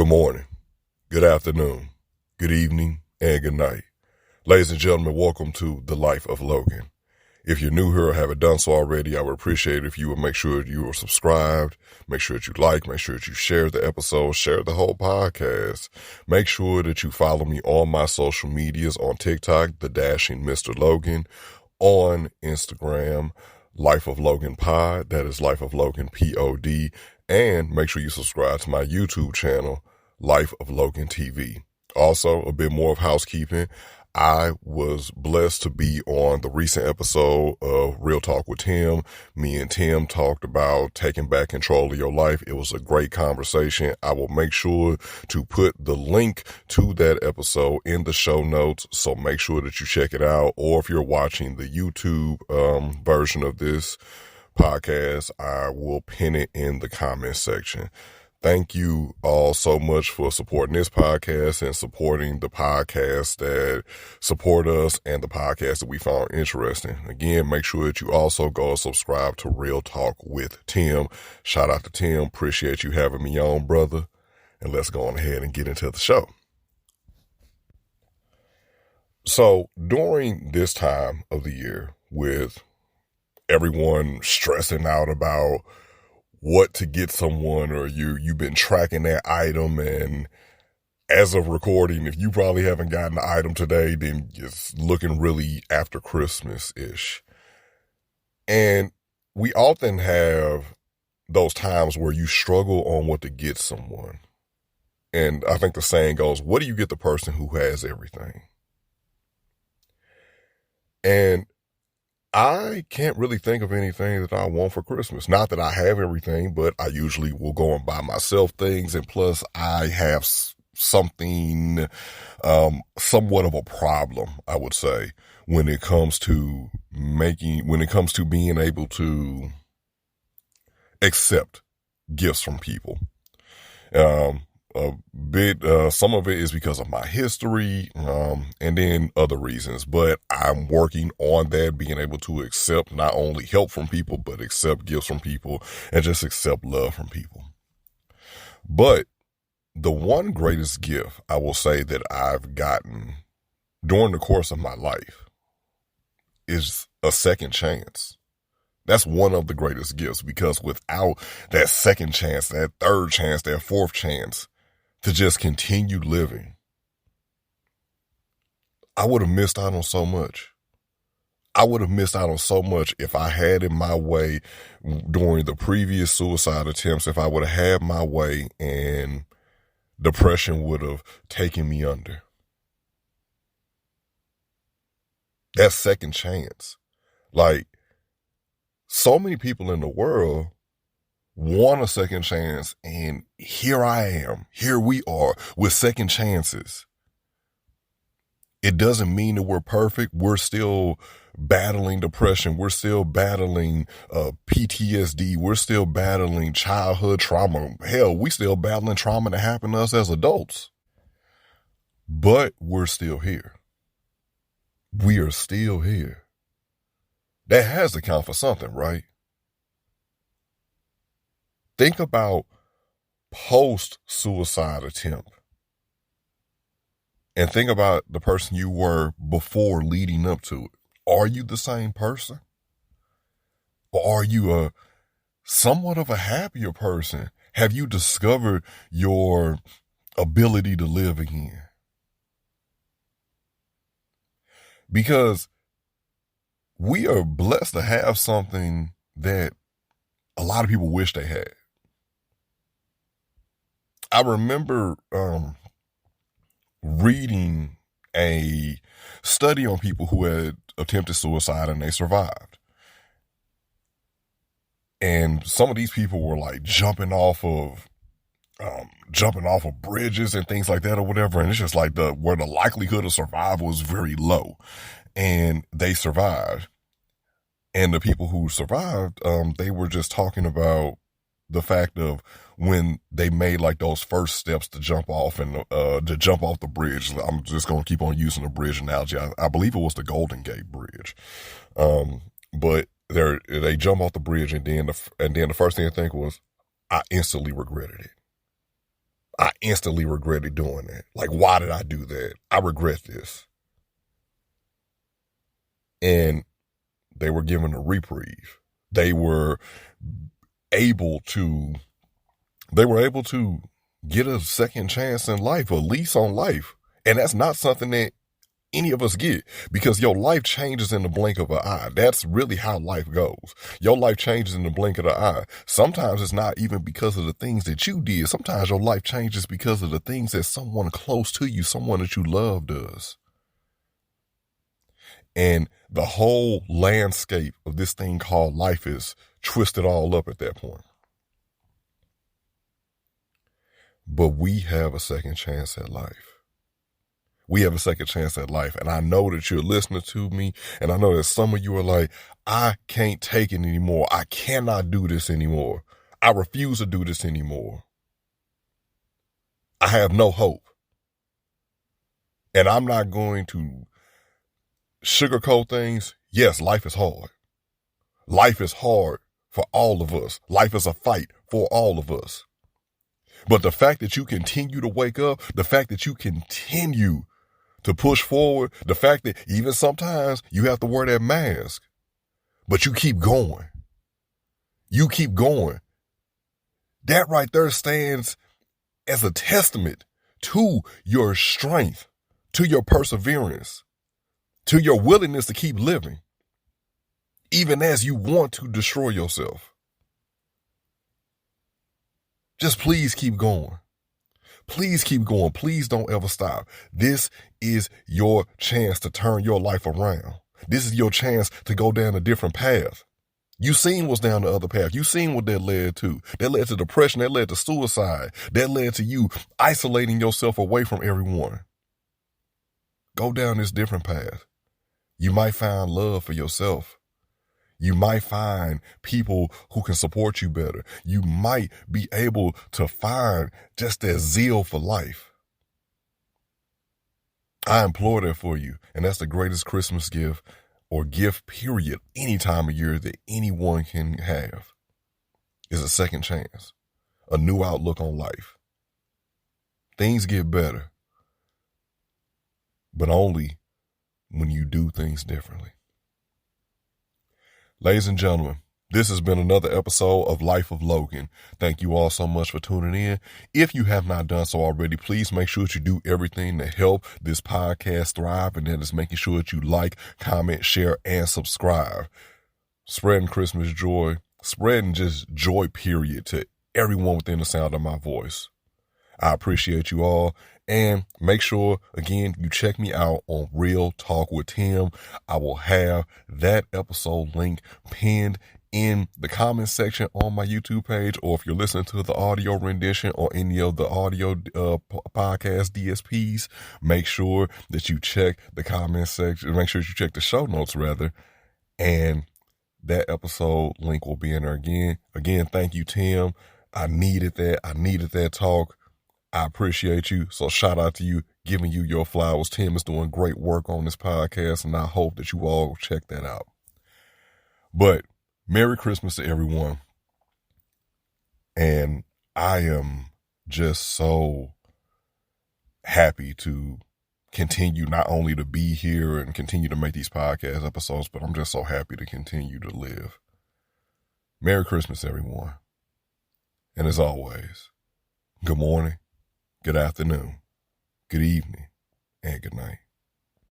Good morning, good afternoon, good evening, and good night. Ladies and gentlemen, welcome to The Life of Logan. If you're new here or haven't done so already, I would appreciate it if you would make sure you are subscribed, make sure that you like, make sure that you share the episode, share the whole podcast. Make sure that you follow me on my social medias on TikTok, The Dashing Mr. Logan, on Instagram, Life of Logan Pod, that is Life of Logan POD, and make sure you subscribe to my YouTube channel, Life of Logan TV. Also, a bit more of housekeeping. I was blessed to be on the recent episode of Real Talk with Tim. Me and Tim talked about taking back control of your life. It was a great conversation. I will make sure to put the link to that episode in the show notes, so make sure that you check it out. Or if you're watching the YouTube version of this podcast, I will pin it in the comment section. Thank you all so much for supporting this podcast and supporting the podcasts that support us and the podcasts that we found interesting. Again, make sure that you also go subscribe to Real Talk with Tim. Shout out to Tim. Appreciate you having me on, brother. And let's go on ahead and get into the show. So during this time of the year, with everyone stressing out about what to get someone, or you've been tracking that item, and as of recording, if you probably haven't gotten the item today, then it's looking really after Christmas-ish. And we often have those times where you struggle on what to get someone. And I think the saying goes, what do you get the person who has everything? And I can't really think of anything that I want for Christmas. Not that I have everything, but I usually will go and buy myself things. And plus I have something, somewhat of a problem, I would say, when it comes to being able to accept gifts from people. Some of it is because of my history, and then other reasons, but I'm working on that, being able to accept not only help from people, but accept gifts from people and just accept love from people. But the one greatest gift I will say that I've gotten during the course of my life is a second chance. That's one of the greatest gifts, because without that second chance, that third chance, that fourth chance, to just continue living, I would have missed out on so much. I would have missed out on so much if I had it my way during the previous suicide attempts, if I would have had my way and depression would have taken me under. That second chance. Like, so many people in the world want a second chance, and here I am. Here we are with second chances. It doesn't mean that we're perfect. We're still battling depression. We're still battling PTSD. We're still battling childhood trauma. Hell, we still battling trauma that happened to us as adults. But we're still here. We are still here. That has to count for something, right? Think about post-suicide attempt, and think about the person you were before leading up to it. Are you the same person? Or are you somewhat of a happier person? Have you discovered your ability to live again? Because we are blessed to have something that a lot of people wish they had. I remember reading a study on people who had attempted suicide and they survived. And some of these people were like jumping off of bridges and things like that or whatever. And it's just like where the likelihood of survival is very low, and they survived. And the people who survived, they were just talking about the fact of when they made like those first steps to jump off and to jump off the bridge. I'm just going to keep on using the bridge analogy. I believe it was the Golden Gate Bridge. But they jump off the bridge, and then the first thing I think was, I instantly regretted it. I instantly regretted doing that. Like, why did I do that? I regret this. And they were given a reprieve. They were able to get a second chance in life, a lease on life. And that's not something that any of us get, because your life changes in the blink of an eye. That's really how life goes. Your life changes in the blink of the eye. Sometimes it's not even because of the things that you did. Sometimes your life changes because of the things that someone close to you, someone that you love, does. And the whole landscape of this thing called life is twisted all up at that point. But we have a second chance at life. We have a second chance at life. And I know that you're listening to me. And I know that some of you are like, I can't take it anymore. I cannot do this anymore. I refuse to do this anymore. I have no hope. And I'm not going to sugarcoat things. Yes, life is hard. Life is hard for all of us. Life is a fight for all of us. But the fact that you continue to wake up, the fact that you continue to push forward, the fact that even sometimes you have to wear that mask, but you keep going. You keep going. That right there stands as a testament to your strength, to your perseverance, to your willingness to keep living, even as you want to destroy yourself. Just please keep going. Please keep going. Please don't ever stop. This is your chance to turn your life around. This is your chance to go down a different path. You seen what's down the other path. You seen what that led to. That led to depression. That led to suicide. That led to you isolating yourself away from everyone. Go down this different path. You might find love for yourself. You might find people who can support you better. You might be able to find just that zeal for life. I implore that for you. And that's the greatest Christmas gift or gift period any time of year that anyone can have, is a second chance, a new outlook on life. Things get better, but only when you do things differently. Ladies and gentlemen, this has been another episode of Life of Logan. Thank you all so much for tuning in. If you have not done so already, please make sure that you do everything to help this podcast thrive, and that is making sure that you like, comment, share, and subscribe. Spreading Christmas joy, spreading just joy, period, to everyone within the sound of my voice. I appreciate you all. And make sure, again, you check me out on Real Talk with Tim. I will have that episode link pinned in the comment section on my YouTube page, or if you're listening to the audio rendition or any of the audio podcast DSPs, make sure that you check the comment section. Make sure you check the show notes, rather, and that episode link will be in there again. Again, thank you, Tim. I needed that. I needed that talk. I appreciate you. So shout out to you, giving you your flowers. Tim is doing great work on this podcast, and I hope that you all check that out. But Merry Christmas to everyone. And I am just so happy to continue not only to be here and continue to make these podcast episodes, but I'm just so happy to continue to live. Merry Christmas, everyone. And as always, good morning, good afternoon, good evening, and good night.